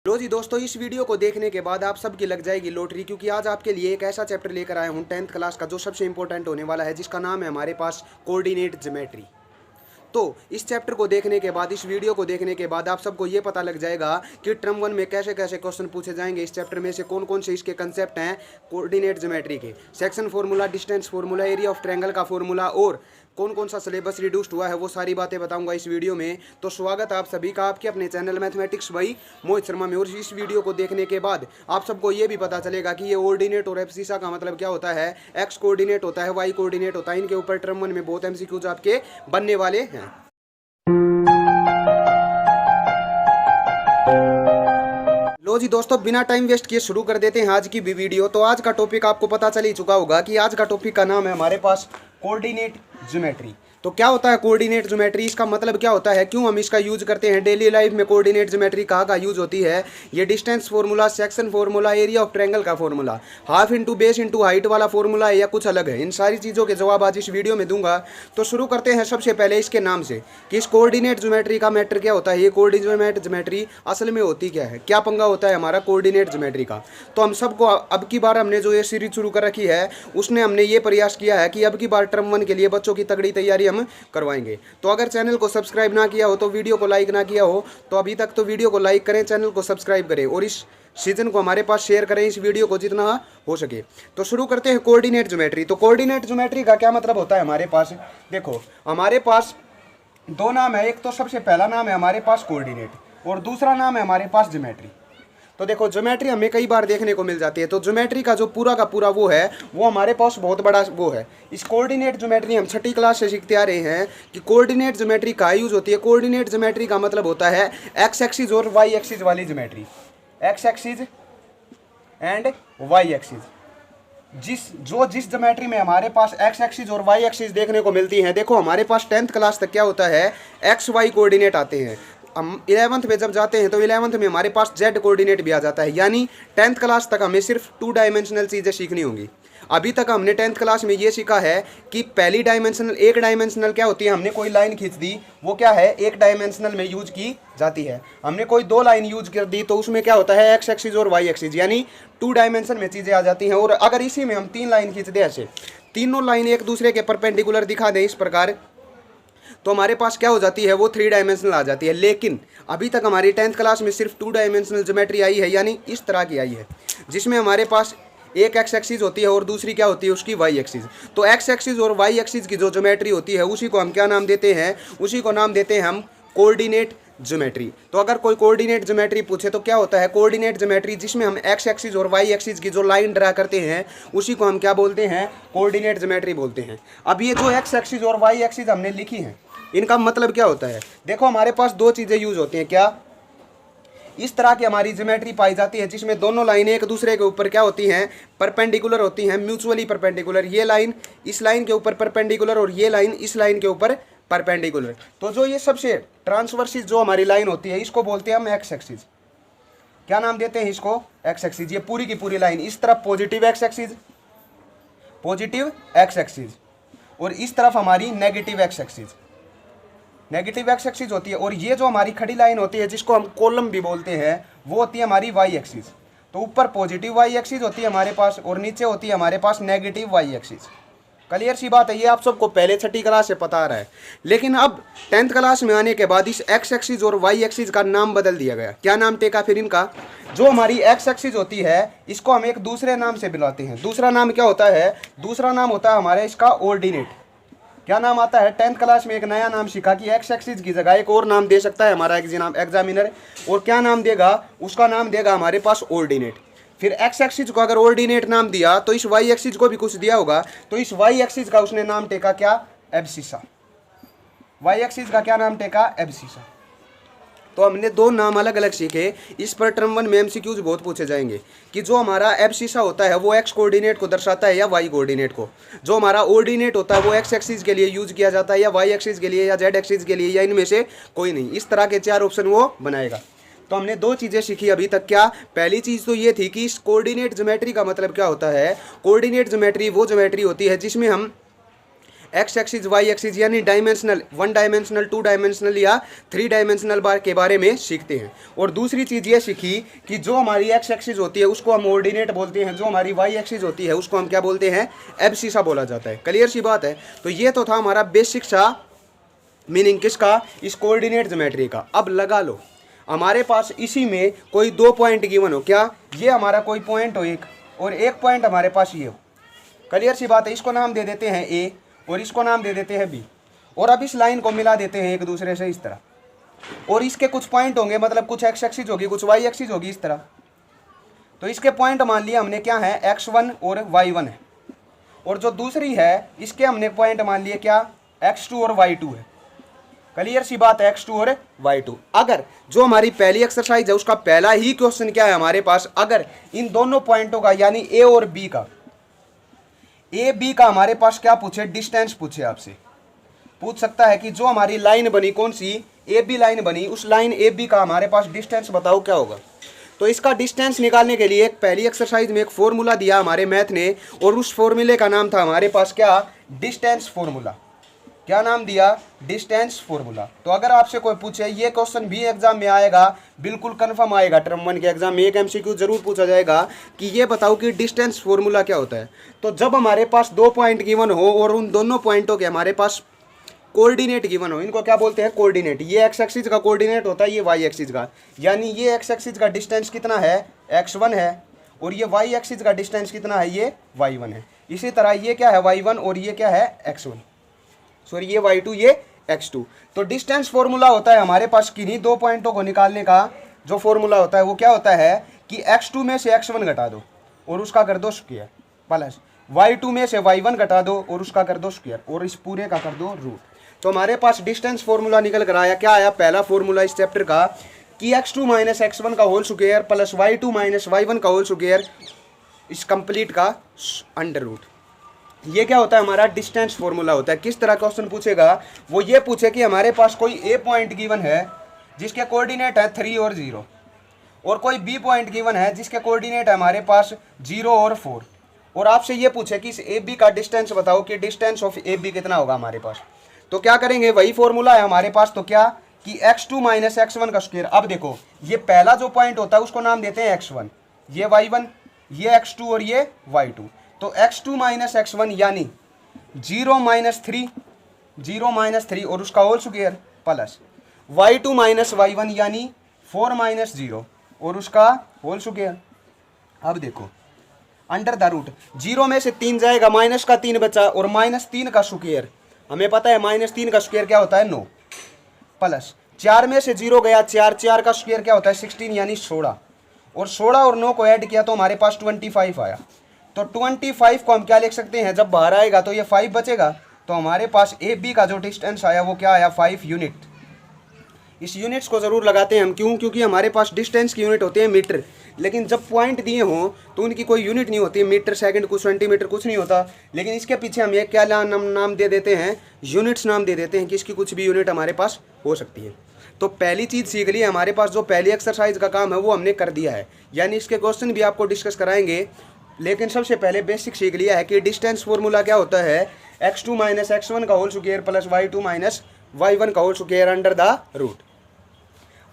लो जी दोस्तों, इस वीडियो को देखने के बाद आप सबकी लग जाएगी लॉटरी, क्योंकि आज आपके लिए एक ऐसा चैप्टर लेकर आया हूँ 10th क्लास का जो सबसे इंपॉर्टेंट होने वाला है, जिसका नाम है हमारे पास कोऑर्डिनेट ज्योमेट्री। तो इस चैप्टर को देखने के बाद, इस वीडियो को देखने के बाद आप सबको ये पता लग जाएगा कि टर्म 1 में कैसे कैसे क्वेश्चन पूछे जाएंगे, इस चैप्टर में से कौन कौन से इसके कंसेप्ट हैं कोऑर्डिनेट ज्योमेट्री के, section formula, distance formula, area of triangle का फार्मूला और कौन कौन सा सिलेबस रिड्यूस्ड हुआ है, वो सारी बातें बताऊंगा इस वीडियो में। तो स्वागत है आप सभी का आपके अपने channel mathematics by Mohit Sharma में। और इस वीडियो को देखने के बाद आप सबको ये भी पता चलेगा कि ये ऑर्डिनेट और एब्सिसा का मतलब क्या होता है, एक्स कोऑर्डिनेट होता है, वाई कोऑर्डिनेट होता है। इनके ऊपर टर्म 1 में बहुत एमसीक्यूज आपके बनने वाले हैं। लो जी दोस्तों, बिना टाइम वेस्ट किए शुरू कर देते हैं आज की भी वीडियो। तो आज का टॉपिक आपको पता चल ही चुका होगा कि आज का टॉपिक का नाम है हमारे पास कोऑर्डिनेट ज्योमेट्री। तो क्या होता है कोऑर्डिनेट ज्योमेट्री, इसका मतलब क्या होता है, क्यों हम इसका यूज करते हैं डेली लाइफ में, कोऑर्डिनेट ज्योमेट्री कहाँ यूज होती है, ये distance formula, section formula, area of triangle का formula, half into base into height वाला फार्मूला है या कुछ अलग है, इन सारी चीज़ों के जवाब आज इस वीडियो में दूंगा। तो शुरू करते हैं सबसे पहले इसके नाम से कि इस कोऑर्डिनेट ज्योमेट्री का मैटर क्या होता है, ये कोऑर्डिनेट ज्योमेट्री असल में होती क्या है, क्या पंगा होता है हमारा कोऑर्डिनेट ज्योमेट्री का। तो हम सबको अब की बार हमने जो ये सीरीज शुरू कर रखी है उसने हमने ये प्रयास किया है कि अब की बार टर्म 1 के लिए बच्चों की तगड़ी तैयारी हम करवाएंगे। तो अगर चैनल को सब्सक्राइब ना किया हो, तो वीडियो को लाइक ना किया हो, तो अभी तक तो वीडियो को लाइक करें, चैनल को सब्सक्राइब करें और इस सीजन को हमारे पास शेयर करें, इस वीडियो को जितना हो सके। तो शुरू करते हैं कोऑर्डिनेट ज्योमेट्री। तो कोऑर्डिनेट ज्योमेट्री का क्या मतलब होता है हमारे पास, देखो हमारे पास दो नाम है, एक तो सबसे पहला नाम है हमारे पास कोऑर्डिनेट और दूसरा नाम है हमारे पास ज्योमेट्री। तो देखो ज्योमेट्री हमें कई बार देखने को मिल जाती है, तो ज्योमेट्री का जो पूरा का पूरा वो है वो हमारे पास बहुत बड़ा वो है। इस कोऑर्डिनेट ज्योमेट्री हम छठी क्लास से सीखते आ रहे हैं कि कोऑर्डिनेट ज्योमेट्री का यूज होती है। कोऑर्डिनेट ज्योमेट्री का मतलब होता है एक्स एक्सिस और वाई एक्सिस वाली geometry, X axis and Y axis. जिस ज्योमेट्री में हमारे पास एक्स एक्सिस और वाई एक्सिस देखने को मिलती हैं, देखो हमारे पास 10th क्लास तक क्या होता है, एक्स वाई कोऑर्डिनेट आते हैं। हम 11th में जब जाते हैं तो 11th में हमारे पास जेड कोऑर्डिनेट भी आ जाता है, यानी 10th क्लास तक हमें सिर्फ 2 डायमेंशनल चीज़ें सीखनी होंगी। अभी तक हमने 10th क्लास में ये सीखा है कि पहली डायमेंशनल, एक डायमेंशनल क्या होती है, हमने कोई लाइन खींच दी, वो क्या है एक डायमेंशनल में यूज की जाती है। हमने कोई 2 लाइन यूज कर दी तो उसमें क्या होता है एक्स एक्सिस और वाई एक्सिस, यानी 2 डायमेंशन में चीज़ें आ जाती हैं। और अगर इसी में हम 3 लाइन खींच दें, ऐसे तीनों लाइन एक दूसरे के परपेंडिकुलर दिखा दें इस प्रकार, तो हमारे पास क्या हो जाती है, वो 3 डायमेंशनल आ जाती है। लेकिन अभी तक हमारी 10th क्लास में सिर्फ 2 डायमेंशनल ज्योमेट्री आई है, यानी इस तरह की आई है, जिसमें हमारे पास एक एक्स एक्सिस होती है और दूसरी क्या होती है उसकी वाई एक्सिस। तो एक्स एक्सिस और वाई एक्सिस की जो ज्योमेट्री होती है उसी को हम क्या नाम देते हैं, उसी को नाम देते हैं हम कोऑर्डिनेट ज्योमेट्री। तो अगर कोई कोऑर्डिनेट ज्योमेट्री पूछे तो क्या होता है कोऑर्डिनेट ज्योमेट्री, जिसमें हम एक्स एक्सिस और वाई एक्सिस की जो लाइन ड्रा करते हैं उसी को हम क्या बोलते हैं, कोऑर्डिनेट ज्योमेट्री बोलते हैं। अब ये जो एक्स एक्सिस और वाई एक्सिस हमने लिखी हैं, इनका मतलब क्या होता है, देखो हमारे पास 2 चीज़ें यूज होती हैं, क्या, इस तरह की हमारी ज्योमेट्री पाई जाती है जिसमें दोनों लाइनें एक दूसरे के ऊपर क्या होती हैं, परपेंडिकुलर होती हैं, म्यूचुअली परपेंडिकुलर। ये लाइन इस लाइन के ऊपर परपेंडिकुलर और ये लाइन इस लाइन के ऊपर परपेंडिकुलर। तो जो ये सबसे ट्रांसवर्सिस जो हमारी लाइन होती है इसको बोलते हैं हम एक्स एक्सिस। क्या नाम देते हैं इसको, एक्स एक्सिस। ये पूरी की पूरी लाइन इस तरफ positive x axis, positive x axis, और इस तरफ हमारी negative x axis, negative x axis होती है। और ये जो हमारी खड़ी लाइन होती है जिसको हम कॉलम भी बोलते हैं वो होती है हमारी वाई एक्सिस। तो ऊपर पॉजिटिव वाई एक्सिस होती है हमारे पास और नीचे होती है हमारे पास नेगेटिव वाई एक्सिस। क्लियर सी बात है, ये आप सबको पहले छठी क्लास से पता आ रहा है। लेकिन अब 10th क्लास में आने के बाद इस एक्स एक्सिस और वाई एक्सिस का नाम बदल दिया गया। क्या नाम टेका फिर इनका, जो हमारी एक्स एक्सिस होती है इसको हम एक दूसरे नाम से बुलाते हैं। दूसरा नाम क्या होता है, दूसरा नाम होता है हमारे इसका ऑर्डिनेट। क्या नाम आता है, 10th क्लास में एक नया नाम सीखा कि एक्स एक्सिस की जगह एक और नाम दे सकता है हमारा एग्जामिनर, और क्या नाम देगा, उसका नाम देगा हमारे पास ऑर्डिनेट। फिर एक्स एक्सिस को अगर ऑर्डिनेट नाम दिया तो इस वाई एक्सिस को भी कुछ दिया होगा, तो इस वाई एक्सिस का उसने नाम टेका क्या, एब्सिसा। वाई एक्सिस का क्या नाम टेका, एब्सिसा। तो हमने 2 नाम अलग अलग सीखे। इस पर टर्म 1 में एमसीक्यूज बहुत पूछे जाएंगे कि जो हमारा एब्सिसा होता है वो एक्स कोऑर्डिनेट को दर्शाता है या वाई कोऑर्डिनेट को, जो हमारा ऑर्डिनेट होता है वो एक्स एक्सिस के लिए यूज किया जाता है या वाई एक्सिस के लिए या जेड एक्सिस के लिए, या इनमें से कोई नहीं। इस तरह के 4 ऑप्शन वो बनाएगा। तो हमने 2 चीज़ें सीखी अभी तक। क्या, पहली चीज़ तो ये थी कि इस कोऑर्डिनेट ज्योमेट्री का मतलब क्या होता है। कोऑर्डिनेट ज्योमेट्री वो ज्योमेट्री होती है जिसमें हम एक्स एक्सिस वाई एक्सिस यानी डायमेंशनल, 1 डायमेंशनल, 2 डायमेंशनल या 3 डायमेंशनल बार के बारे में सीखते हैं। और दूसरी चीज़ ये सीखी कि जो हमारी एक्स एक्सिस होती है उसको हम ऑर्डिनेट बोलते हैं, जो हमारी वाई एक्सिस होती है उसको हम क्या बोलते हैं, एब्सिसा बोला जाता है। क्लियर सी बात है। तो ये तो था हमारा बेसिक सा मीनिंग किसका, इस कोऑर्डिनेट ज्योमेट्री का। अब लगा लो हमारे पास इसी में कोई 2 पॉइंट गिवन हो, क्या ये हमारा कोई पॉइंट हो एक, और एक पॉइंट हमारे पास ये हो। क्लियर सी बात है। इसको नाम दे देते हैं ए और इसको नाम दे देते हैं बी, और अब इस लाइन को मिला देते हैं एक दूसरे से इस तरह, और इसके कुछ पॉइंट होंगे, मतलब कुछ एक्स एक्सिस होगी कुछ वाई एक्सिस होगी इस तरह। तो इसके पॉइंट मान लिया हमने क्या है, x1 और y1 है, और जो दूसरी है इसके हमने पॉइंट मान लिए क्या, x2 और y2 है। क्लियर सी बात है, x2 और y2। अगर जो हमारी पहली एक्सरसाइज है उसका पहला ही क्वेश्चन क्या है हमारे पास, अगर इन दोनों पॉइंटों का यानी ए और बी का, ए बी का हमारे पास क्या पूछे, डिस्टेंस पूछे, आपसे पूछ सकता है कि जो हमारी लाइन बनी कौन सी, ए बी लाइन बनी, उस लाइन ए बी का हमारे पास डिस्टेंस बताओ क्या होगा। तो इसका डिस्टेंस निकालने के लिए एक पहली एक्सरसाइज में एक फॉर्मूला दिया हमारे मैथ ने, और उस फॉर्मूले का नाम था हमारे पास क्या, डिस्टेंस फॉर्मूला। क्या नाम दिया, डिस्टेंस फॉर्मूला। तो अगर आपसे कोई पूछे, ये क्वेश्चन भी एग्जाम में आएगा, बिल्कुल कंफर्म आएगा, टर्म 1 के एग्जाम में एक एमसीक्यू जरूर पूछा जाएगा कि ये बताओ कि डिस्टेंस फॉर्मूला क्या होता है। तो जब हमारे पास 2 पॉइंट गिवन हो और उन दोनों पॉइंटों के हमारे पास कोऑर्डिनेट गिवन हो, इनको क्या बोलते हैं, कोऑर्डिनेट। ये एक्स एक्सिस का कोऑर्डिनेट होता है, ये वाई एक्सिस का, यानी ये एक्स एक्सिस का डिस्टेंस कितना है, x1 है, और ये वाई एक्सिस का डिस्टेंस कितना है, ये y1 है। इसी तरह ये क्या है, y1, और ये क्या है, x1, सॉरी ये y2, ये x2। तो डिस्टेंस फॉर्मूला होता है हमारे पास किन्हीं 2 पॉइंटों को निकालने का। जो फॉर्मूला होता है वो क्या होता है कि x2 में से x1 घटा दो और उसका कर दो स्क्वायर, प्लस y2 में से y1 घटा दो और उसका कर दो स्क्वायर, और इस पूरे का कर दो रूट। तो हमारे पास डिस्टेंस फॉर्मूला निकल कर आया, क्या आया, पहला फॉर्मूला इस चैप्टर का कि x2 माइनस x1 का whole square plus y2 minus y1 का होल स्क्वायर, इस कंप्लीट का अंडर रूट। ये क्या होता है, हमारा डिस्टेंस फॉर्मूला होता है। किस तरह क्वेश्चन पूछेगा, वो ये पूछे कि हमारे पास कोई ए पॉइंट गिवन है जिसके कोऑर्डिनेट है 3 और 0, और कोई बी पॉइंट गिवन है जिसके कोऑर्डिनेट है हमारे पास 0 और 4, और आपसे ये पूछे कि इस ए बी का डिस्टेंस बताओ कि डिस्टेंस ऑफ ए बी कितना होगा हमारे पास। तो क्या करेंगे, वही फॉर्मूला है हमारे पास, तो क्या कि x2 माइनस x1 का स्क्वायर। अब देखो ये पहला जो पॉइंट होता है उसको नाम देते हैं x1, ये y1, ये x2 और ये y2। तो x2 माइनस x1 यानी 0 माइनस 3, 0 माइनस 3 और उसका whole square, plus y2 minus y1 यानी 4 माइनस 0 और उसका होल स्क्वायर। अब देखो अंडर द रूट, 0 में से 3 जाएगा, माइनस का 3 बचा, और माइनस 3 का स्क्वायर, हमें पता है माइनस 3 का स्क्वायर क्या होता है, 9, प्लस 4 में से 0 गया, 4 का स्क्वायर क्या होता है, 16 यानी 16, और 16 और 9 को ऐड किया तो हमारे पास 25 आया। तो 25 को हम क्या लिख सकते हैं, जब बाहर आएगा तो ये 5 बचेगा, तो हमारे पास ए बी का जो डिस्टेंस आया वो क्या आया, 5 यूनिट। इस यूनिट्स को ज़रूर लगाते हैं हम, क्यों, क्योंकि हमारे पास डिस्टेंस की यूनिट होती है मीटर, लेकिन जब पॉइंट दिए हों तो उनकी कोई यूनिट नहीं होती, मीटर सेकंड कुछ सेंटीमीटर कुछ नहीं होता। लेकिन इसके पीछे हम ये क्या नाम दे देते हैं, यूनिट्स नाम दे देते हैं कि इसकी कुछ भी यूनिट हमारे पास हो सकती है। तो पहली चीज़ सीख ली हमारे पास, जो पहली एक्सरसाइज का काम है वो हमने कर दिया है, यानी इसके क्वेश्चन भी आपको डिस्कस कराएंगे। लेकिन सबसे पहले बेसिक सीख लिया है कि डिस्टेंस फॉर्मूला क्या होता है, x2 माइनस x1 का whole square plus y2 minus y1 का whole square under the root.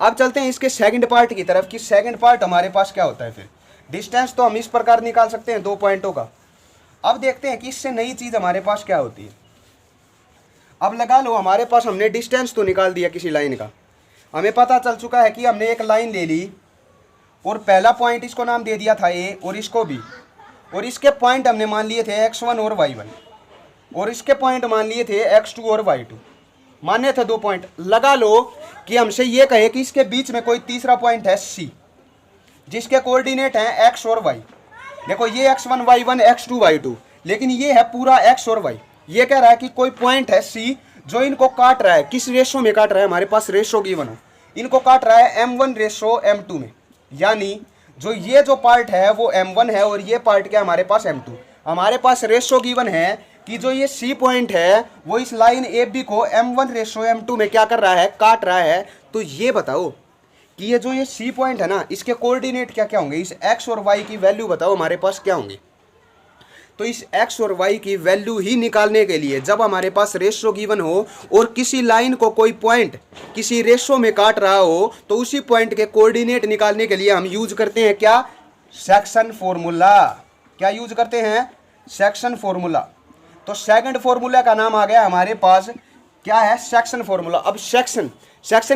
अब चलते हैं इसके सेकंड पार्ट की तरफ कि सेकंड पार्ट हमारे पास क्या होता है। फिर डिस्टेंस तो हम इस प्रकार निकाल सकते हैं 2 पॉइंटों का। अब देखते हैं कि इससे नई चीज़ हमारे पास क्या होती है। अब लगा लो हमारे पास हमने डिस्टेंस तो निकाल दिया किसी लाइन का, हमें पता चल चुका है कि हमने एक लाइन ले ली और पहला पॉइंट इसको नाम दे दिया था ए और इसको भी, और इसके पॉइंट हमने मान लिए थे x1 और y1, और इसके पॉइंट मान लिए थे x2 और y2, माने थे 2 पॉइंट। लगा लो कि हमसे ये कहे कि इसके बीच में कोई तीसरा पॉइंट है c, जिसके कोऑर्डिनेट हैं x और y। देखो ये x1 y1 x2 y2, लेकिन ये है पूरा x और y। ये कह रहा है कि कोई पॉइंट है c जो इनको काट रहा है, किस रेशो में काट रहा है, हमारे पास रेशो गिवन हो, इनको काट रहा है m1 रेशो m2 में, यानी जो ये जो पार्ट है वो m1 है और ये पार्ट क्या हमारे पास m2। हमारे पास रेशो गिवन है कि जो ये C पॉइंट है वो इस लाइन AB को m1 रेशो m2 में क्या कर रहा है, काट रहा है। तो ये बताओ कि ये जो ये C पॉइंट है ना, इसके कोऑर्डिनेट क्या क्या होंगे, इस x और y की वैल्यू बताओ हमारे पास क्या होंगे। तो इस x और y की वैल्यू ही निकालने के लिए जब हमारे पास रेशो गिवन हो और किसी लाइन को कोई पॉइंट किसी रेशो में काट रहा हो तो उसी पॉइंट के कोऑर्डिनेट निकालने के लिए हम यूज करते हैं क्या, सेक्शन फॉर्मूला। क्या यूज करते हैं, सेक्शन फॉर्मूला। तो सेकंड फॉर्मूला का नाम आ गया हमारे पास क्या है, सेक्शन फॉर्मूला। अब सेक्शन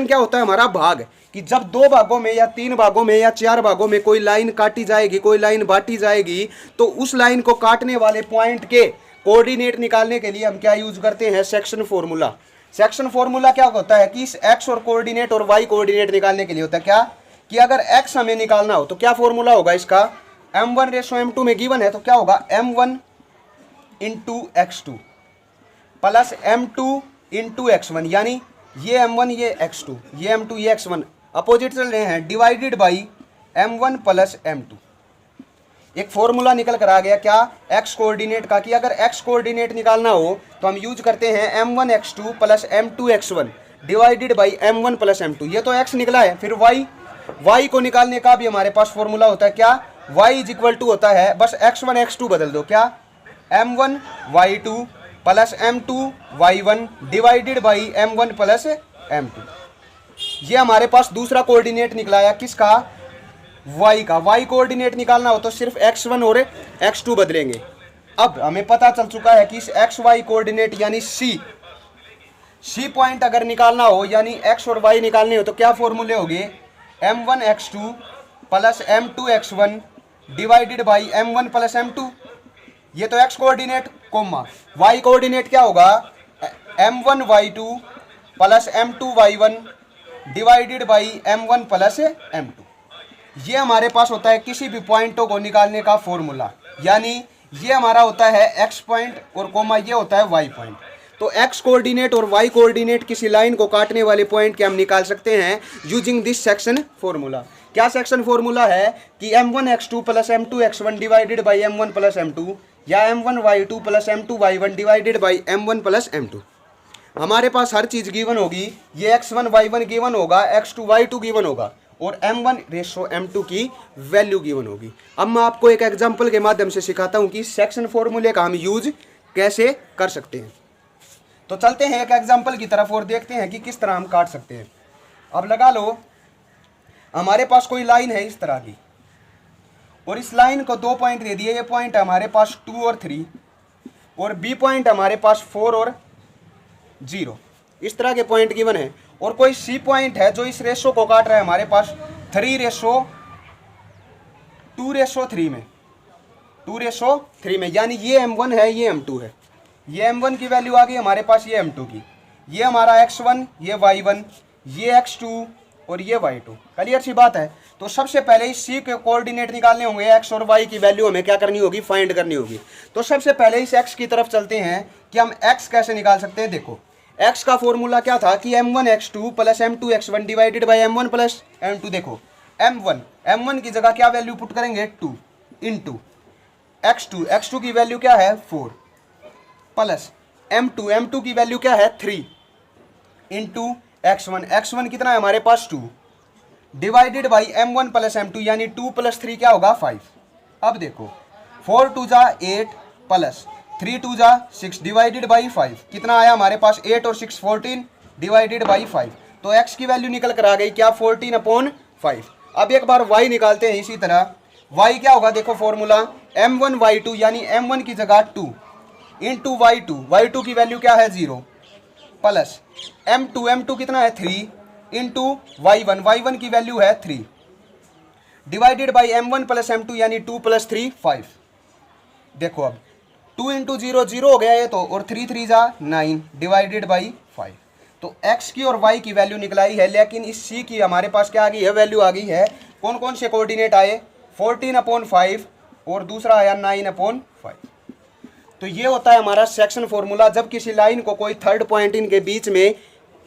क्या होता है, हमारा भाग, कि जब 2 भागों में या 3 भागों में या 4 भागों में कोई लाइन काटी जाएगी, कोई लाइन बांटी जाएगी, तो उस लाइन को काटने वाले पॉइंट के कोऑर्डिनेट निकालने के लिए हम क्या यूज करते हैं, सेक्शन फॉर्मूला। सेक्शन फॉर्मूला क्या होता है कि इस एक्स और कोऑर्डिनेट और वाई कोऑर्डिनेट निकालने के लिए होता है क्या, कि अगर एक्स हमें निकालना हो तो क्या फॉर्मूला होगा इसका, m1:m2 में गिवन है तो क्या होगा, m1 × x2 plus m2 × x1, यानी ये m1 ये x2 ये m2 ये x1 अपोजिट चल रहे हैं, डिवाइडेड बाई m1 + m2। एक फॉर्मूला निकल कर आ गया क्या, x कोऑर्डिनेट का, कि अगर x कोऑर्डिनेट निकालना हो तो हम यूज करते हैं m1 x2 + m2 x1 divided by m1 + m2। ये तो x निकला है। फिर y को निकालने का भी हमारे पास फॉर्मूला होता है क्या, y = होता है, बस x1 x2 बदल दो, क्या m1 y2 + m2 y1 divided by m1 + m2। ये हमारे पास दूसरा कोऑर्डिनेट निकला है किसका, y का। y कोऑर्डिनेट निकालना हो तो सिर्फ x1 और x2 बदलेंगे। अब हमें पता चल चुका है कि इस x y कोऑर्डिनेट यानी c पॉइंट अगर निकालना हो, यानी x और y निकालने हो तो क्या फॉर्मूले होंगे, m1 x2 + m2 x1 divided by m1 + m2। ये तो x coordinate, comma y coordinate क्या होगा, m1 y2 + m2 y1 divided by m1 + m2। ये हमारे पास होता है किसी भी पॉइंटों को निकालने का फॉर्मूला, यानी ये हमारा होता है x पॉइंट और कोमा ये होता है y पॉइंट। तो x कोऑर्डिनेट और y कोऑर्डिनेट किसी लाइन को काटने वाले पॉइंट के हम निकाल सकते हैं यूजिंग दिस सेक्शन फॉर्मूला। क्या सेक्शन फॉर्मूला है कि m1 x2 + m2 x1 divided by m1 + m2, या m1 y2 + m2 y1 divided by m1 + m2। हमारे पास हर चीज़ गिवन होगी, ये x1 y1 गिवन होगा, x2 y2 गिवन होगा और m1:m2 की वैल्यू गिवन होगी। अब मैं आपको एक एग्जांपल के माध्यम से सिखाता हूं कि सेक्शन फॉर्मूले का हम यूज कैसे कर सकते हैं। तो चलते हैं एक एग्जांपल की तरफ और देखते हैं कि किस तरह हम काट सकते हैं। अब लगा लो हमारे पास कोई लाइन है इस तरह की, और इस लाइन को 2 पॉइंट दे दिए। ये पॉइंट हमारे पास 2 और 3 और बी पॉइंट हमारे पास 4 और 0, इस तरह के पॉइंट गिवन है। और कोई सी पॉइंट है जो इस रेशो को काट रहा है हमारे पास 3:2:3 में, 2:3 में, यानी ये m1 है ये m2 है। ये m1 की वैल्यू आ गई हमारे पास, ये m2 की, ये हमारा x1 ये y1 ये x2 और ये y2। क्लियर सी बात है। तो सबसे पहले इस c के कोऑर्डिनेट निकालने होंगे, x और y की वैल्यू हमें क्या करनी होगी, फाइंड करनी होगी। तो सबसे पहले इस x की तरफ चलते हैं कि हम x कैसे निकाल सकते हैं। देखो x का फॉर्मूला क्या था कि m1 x2 + m2 x1 divided by m1 + m2। देखो m1 की जगह क्या वैल्यू पुट करेंगे, 2 इंटू x2 की वैल्यू क्या है 4 प्लस m2 की वैल्यू क्या है 3 इंटू x1 कितना है हमारे पास 2 डिवाइडेड बाई m1 + m2, यानी 2 + 3 क्या होगा 5। अब देखो 4 2 जा 8 प्लस 3 2 जा 6 डिवाइडेड बाई 5, कितना आया हमारे पास 8 और 6 14 डिवाइडेड बाई 5। तो x की वैल्यू निकल कर आ गई क्या, 14/5। अब एक बार y निकालते हैं इसी तरह। y क्या होगा, देखो फॉर्मूला m1 y2, यानी m1 की जगह 2 इंटू y2 की वैल्यू क्या है 0 प्लस m2 कितना है 3 इंटू y1 की वैल्यू है 3 डिवाइडेड बाई m1 + m2, यानी 2 + 3 5। देखो अब 2 इंटू 0 0 हो गया ये तो, और 3 3 जा 9 डिवाइडेड बाई 5। तो x की और y की वैल्यू निकलाई है, लेकिन इस c की हमारे पास क्या आ गई है, वैल्यू आ गई है। कौन कौन से कोऑर्डिनेट आए, 14/5 और दूसरा आया 9/5। तो ये होता है हमारा सेक्शन फॉर्मूला जब किसी लाइन को कोई थर्ड पॉइंट इनके बीच में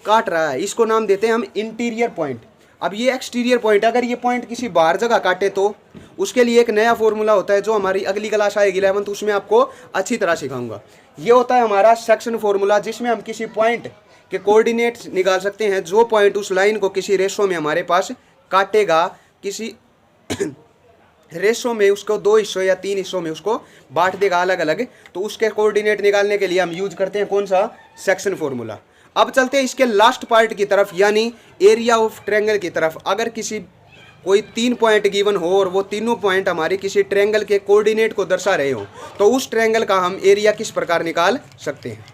काट रहा है। इसको नाम देते हैं हम इंटीरियर पॉइंट। अब ये एक्सटीरियर पॉइंट, अगर ये पॉइंट किसी बाहर जगह काटे तो उसके लिए एक नया फॉर्मूला होता है जो हमारी अगली क्लास आएगी 11th, उसमें आपको अच्छी तरह सिखाऊंगा। ये होता है हमारा सेक्शन फॉर्मूला जिसमें हम किसी पॉइंट के कोऑर्डिनेट्स निकाल सकते हैं जो पॉइंट उस लाइन को किसी रेशो में हमारे पास काटेगा, किसी रेशो में उसको 2 हिस्सों या 3 हिस्सों में उसको बांट देगा अलग अलग, तो उसके कोऑर्डिनेट निकालने के लिए हम यूज करते हैं कौन सा, सेक्शन फॉर्मूला। अब चलते हैं इसके लास्ट पार्ट की तरफ, यानी एरिया ऑफ ट्रायंगल की तरफ। अगर किसी कोई 3 पॉइंट गिवन हो और वो तीनों पॉइंट हमारे किसी ट्रायंगल के कोऑर्डिनेट को दर्शा रहे हो, तो उस ट्रायंगल का हम एरिया किस प्रकार निकाल सकते हैं।